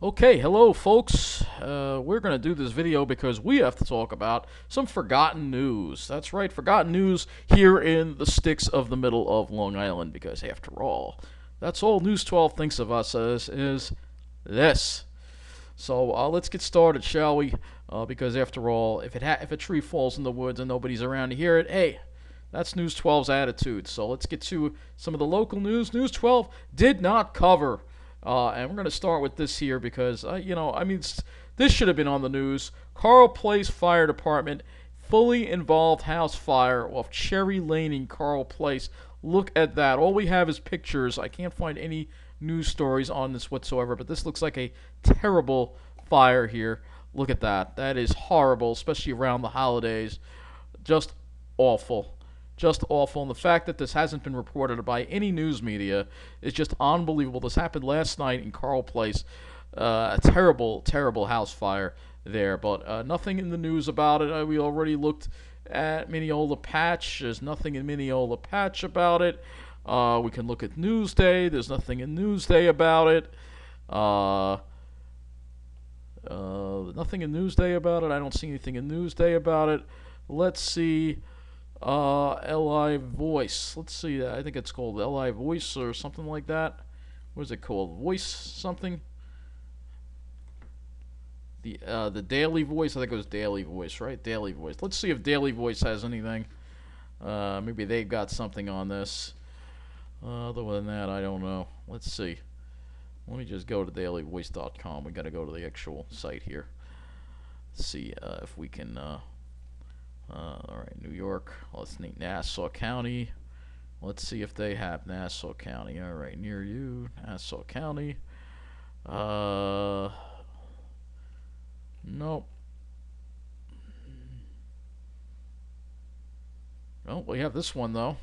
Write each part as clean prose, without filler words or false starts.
Okay, hello folks. We're going to do this video because we have to talk about some forgotten news. That's right, forgotten news here in the sticks of the middle of Long Island because after all, that's all News 12 thinks of us as is this. So let's get started, shall we? Because after all, if a tree falls in the woods and nobody's around to hear it, hey, that's News 12's attitude. So let's get to some of the local news. News 12 did not cover, and we're going to start with this here because, this should have been on the news. Carle Place Fire Department fully involved house fire off Cherry Lane in Carle Place. Look at that. All we have is pictures. I can't find any news stories on this whatsoever, but this looks like a terrible fire here. Look at that. That is horrible, especially around the holidays. Just awful. Just awful. And the fact that this hasn't been reported by any news media is just unbelievable. This happened last night in Carle Place. A terrible, terrible house fire there, but nothing in the news about it. We already looked at Mineola Patch. There's nothing in Mineola Patch about it. We can look at Newsday. There's nothing in Newsday about it. Nothing in Newsday about it. I don't see anything in Newsday about it. Let's see. LI Voice. Let's see. I think it's called LI Voice or something like that. What is it called? Voice something? The Daily Voice. I think it was Daily Voice, right? Daily Voice. Let's see if Daily Voice has anything. Maybe they've got something on this. Other than that, I don't know. Let's see. Let me just go to dailyvoice.com. We got to go to the actual site here. Let's see if we can. All right, New York. Let's need Nassau County. Let's see if they have Nassau County. All right, near you, Nassau County. Nope. Well, we have this one though.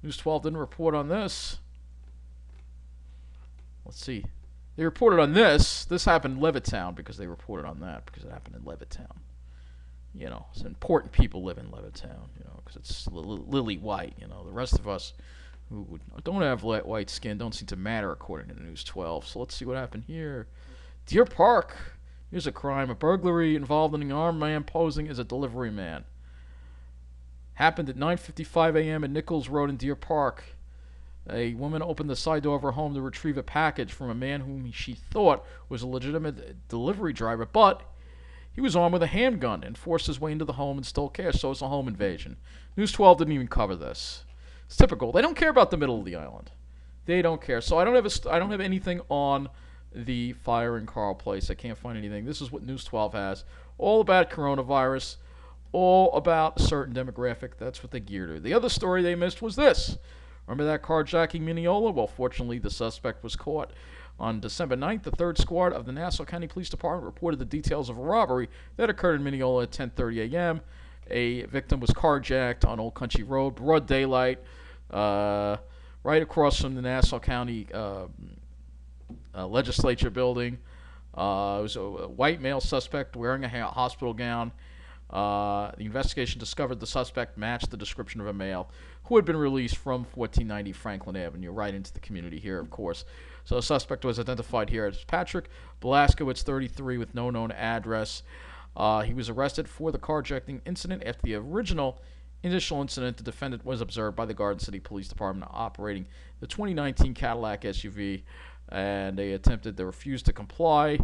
News 12 didn't report on this. Let's see. They reported on this. This happened in Levittown because they reported on that because it happened in Levittown. Some important people live in Levittown, because it's lily white. The rest of us who don't have white skin don't seem to matter according to News 12. So let's see what happened here. Deer Park. Here's a crime. A burglary involved in an armed man posing as a delivery man. Happened at 9:55 a.m. in Nichols Road in Deer Park. A woman opened the side door of her home to retrieve a package from a man whom she thought was a legitimate delivery driver, but he was armed with a handgun and forced his way into the home and stole cash, so it's a home invasion. News 12 didn't even cover this. It's typical. They don't care about the middle of the island. They don't care. So I don't have anything on the fire in Carle Place. I can't find anything. This is what News 12 has. All about coronavirus. All about a certain demographic. That's what they gear to. The other story they missed was this. Remember that carjacking Mineola? Well, fortunately, the suspect was caught. On December 9th, the 3rd Squad of the Nassau County Police Department reported the details of a robbery that occurred in Mineola at 10:30 a.m. A victim was carjacked on Old Country Road, broad daylight, right across from the Nassau County Legislature building. It was a white male suspect wearing a hospital gown. The investigation discovered the suspect matched the description of a male who had been released from 1490 Franklin Avenue, right into the community here, of course. So the suspect was identified here as Patrick Blaskowitz, 33, with no known address. He was arrested for the carjacking incident. After the initial incident, the defendant was observed by the Garden City Police Department operating the 2019 Cadillac SUV, and they refused to comply.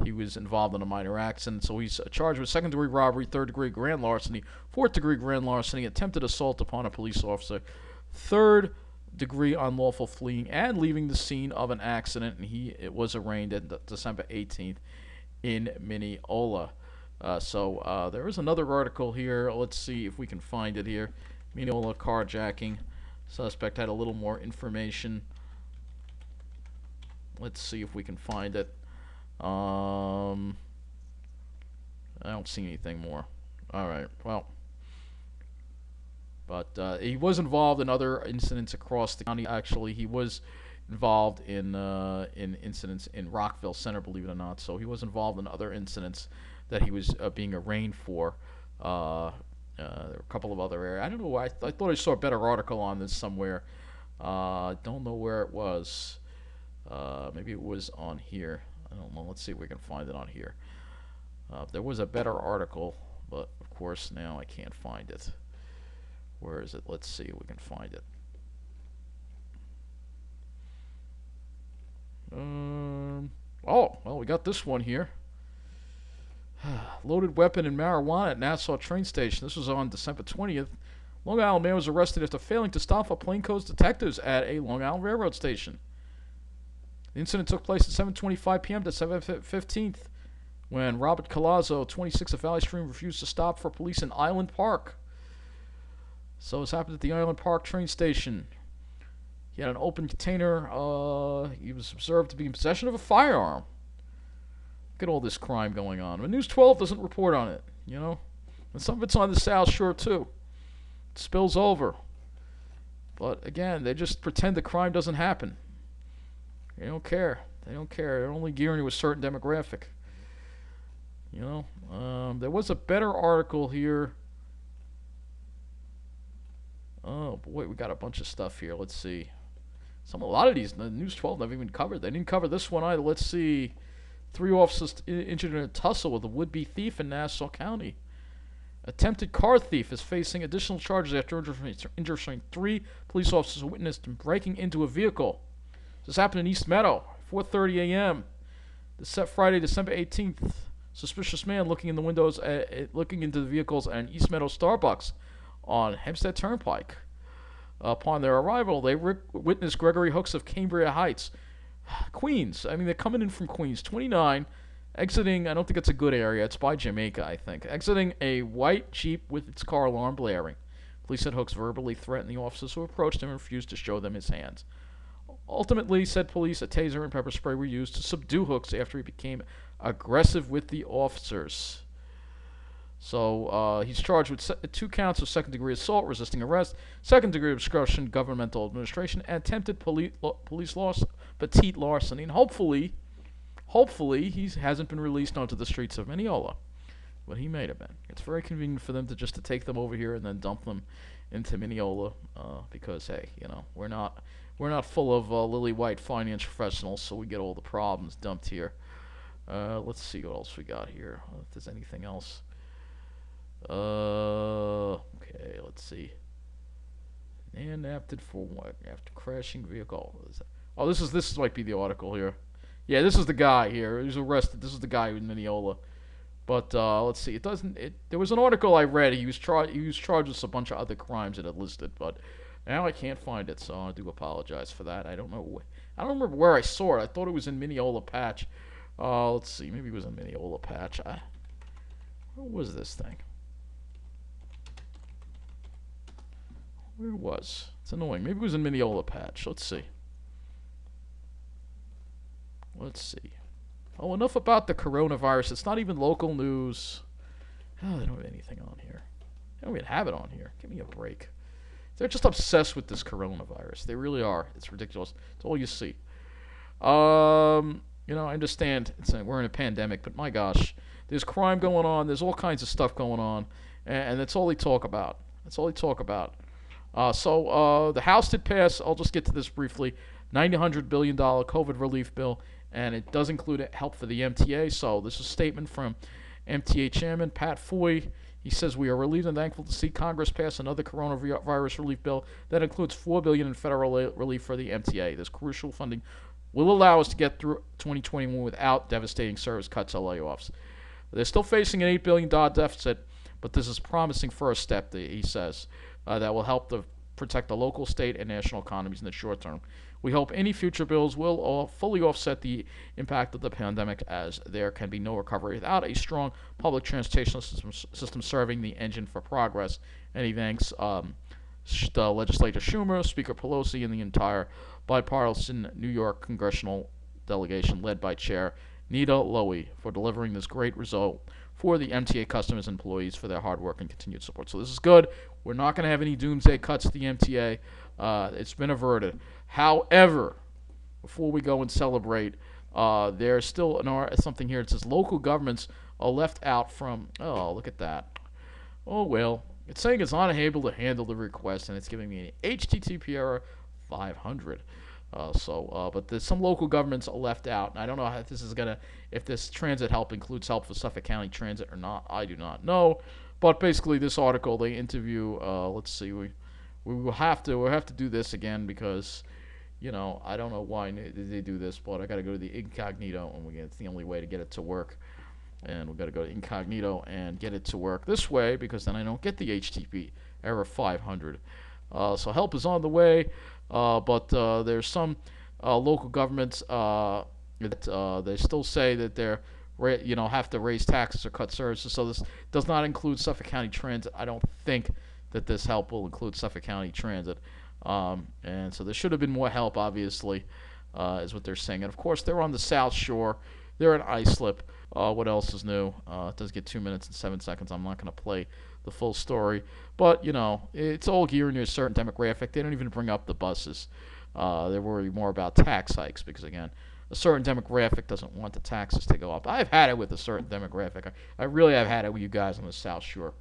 He was involved in a minor accident, so he's charged with second-degree robbery, third-degree grand larceny, fourth-degree grand larceny, attempted assault upon a police officer, third-degree unlawful fleeing, and leaving the scene of an accident. And it was arraigned on December 18th in Mineola. So there is another article here. Let's see if we can find it here. Mineola Carjacking. Suspect had a little more information. Let's see if we can find it. I don't see anything more. All right, well, but he was involved in other incidents across the county. Actually, he was involved in incidents in Rockville Center, believe it or not. So he was involved in other incidents that he was being arraigned for. There were a couple of other areas. I don't know why. I thought I saw a better article on this somewhere. Don't know where it was. Maybe it was on here. I don't know. Let's see if we can find it on here. There was a better article, but of course now I can't find it. Where is it? Let's see if we can find it. Oh, well, we got this one here. Loaded weapon and marijuana at Nassau train station. This was on December 20th. Long Island man was arrested after failing to stop for plainclothes detectives at a Long Island Railroad station. The incident took place at 7:25 p.m. December 15th when Robert Colazzo, 26 of Valley Stream, refused to stop for police in Island Park. So this happened at the Island Park train station. He had an open container. He was observed to be in possession of a firearm. Look at all this crime going on. But News 12 doesn't report on it, you know. And some of it's on the South Shore, too. It spills over. But, again, they just pretend the crime doesn't happen. They don't care. They don't care. They're only gearing to a certain demographic. You know. There was a better article here. Oh, boy, we got a bunch of stuff here. Let's see. A lot of these, the News 12 never even covered. They didn't cover this one either. Let's see. 3 officers injured in a tussle with a would-be thief in Nassau County. Attempted car thief is facing additional charges after injuring 3 police officers who witnessed him breaking into a vehicle. This happened in East Meadow, 4:30 a.m. This Friday, December 18th. Suspicious man looking in the windows, looking into the vehicles at an East Meadow Starbucks on Hempstead Turnpike. Upon their arrival, they witnessed Gregory Hooks of Cambria Heights, Queens. I mean, they're coming in from Queens, 29, exiting, I don't think it's a good area, it's by Jamaica, I think, exiting a white Jeep with its car alarm blaring. Police said Hooks verbally threatened the officers who approached him and refused to show them his hands. Ultimately, said police, a taser and pepper spray were used to subdue Hooks after he became aggressive with the officers. So he's charged with 2 counts of second-degree assault, resisting arrest, second-degree obstruction, governmental administration, and attempted police petite larceny. And hopefully he hasn't been released onto the streets of Mineola, but he may have been. It's very convenient for them to take them over here and then dump them into Mineola, because hey, you know, we're not full of lily white finance professionals, so we get all the problems dumped here. Let's see what else we got here. If there's anything else. Okay, let's see. And after what? After crashing vehicle. Oh, this might be the article here. Yeah, this is the guy here. He was arrested. This is the guy in Mineola. But let's see. There was an article I read. He was charged with a bunch of other crimes that it listed, but now I can't find it, so I do apologize for that. I don't know. I don't remember where I saw it. I thought it was in Mineola Patch. Let's see. Maybe it was in Mineola Patch. Where was this thing? Where was? It's annoying. Maybe it was in Mineola Patch. Let's see. Oh, enough about the coronavirus. It's not even local news. Oh, they don't have anything on here. They don't even have it on here. Give me a break. They're just obsessed with this coronavirus. They really are. It's ridiculous. It's all you see. You know, I understand we're in a pandemic, but my gosh, there's crime going on. There's all kinds of stuff going on, and that's all they talk about. That's all they talk about. So the House did pass, I'll just get to this briefly, $900 billion COVID relief bill, and it does include help for the MTA. So this is a statement from MTA Chairman Pat Foy. He says, we are relieved and thankful to see Congress pass another coronavirus relief bill that includes $4 billion in federal relief for the MTA. This crucial funding will allow us to get through 2021 without devastating service cuts or layoffs. They're still facing an $8 billion deficit, but this is a promising first step, he says, that will help to protect the local, state, and national economies in the short term. We hope any future bills will fully offset the impact of the pandemic, as there can be no recovery without a strong public transportation system serving the engine for progress. And he thanks the Legislator Schumer, Speaker Pelosi, and the entire bipartisan New York congressional delegation led by Chair Nita Lowey for delivering this great result for the MTA customers and employees for their hard work and continued support. So this is good. We're not going to have any doomsday cuts at the MTA. It's been averted. However, before we go and celebrate, there's still something here. It says local governments are left out from, oh, look at that. Oh, well, it's saying it's unable to handle the request, and it's giving me an HTTP error 500. But there's some local governments are left out, and I don't know how this is gonna, if this transit help includes help for Suffolk County Transit or not. I do not know. But basically, this article they interview. Let's see, we'll have to do this again because I don't know why they do this, but I got to go to the incognito, and it's the only way to get it to work. And we got to go to incognito and get it to work this way because then I don't get the HTTP error 500. So help is on the way, but there's some local governments that they still say that they're have to raise taxes or cut services. So this does not include Suffolk County Transit. I don't think that this help will include Suffolk County Transit. And so there should have been more help, obviously, is what they're saying. And of course, they're on the South Shore. They're an islip. What else is new? It does get 2 minutes and 7 seconds. I'm not going to play the full story. But, it's all geared near a certain demographic. They don't even bring up the buses. They're worried more about tax hikes because, again, a certain demographic doesn't want the taxes to go up. I've had it with a certain demographic. I really have had it with you guys on the South Shore.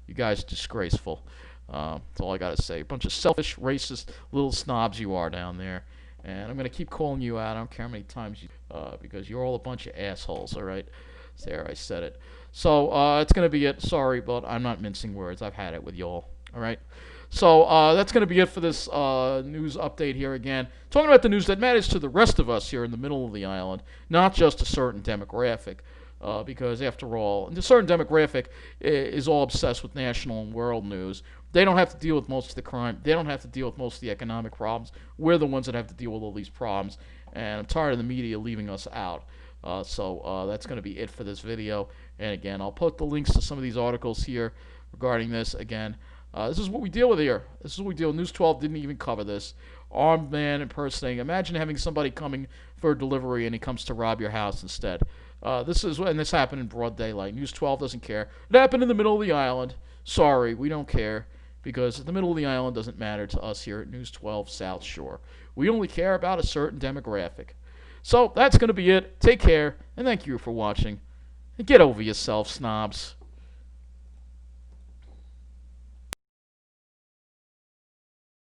You guys are disgraceful. That's all I got to say. A bunch of selfish, racist little snobs you are down there. And I'm going to keep calling you out. I don't care how many times because you're all a bunch of assholes, all right? There, I said it. So it's going to be it. Sorry, but I'm not mincing words. I've had it with y'all, all right? So that's going to be it for this news update here again. Talking about the news that matters to the rest of us here in the middle of the island, not just a certain demographic. Because after all, a certain demographic is all obsessed with national and world news. They don't have to deal with most of the crime. They don't have to deal with most of the economic problems. We're the ones that have to deal with all these problems. And I'm tired of the media leaving us out. So that's going to be it for this video. And again, I'll put the links to some of these articles here regarding this. Again, this is what we deal with here. This is what we deal with. News 12 didn't even cover this. Armed man impersonating. Imagine having somebody coming for a delivery and he comes to rob your house instead. This happened in broad daylight. News 12 doesn't care. It happened in the middle of the island. Sorry, we don't care because the middle of the island doesn't matter to us here at News 12 South Shore. We only care about a certain demographic. So that's going to be it. Take care, and thank you for watching. And get over yourself, snobs.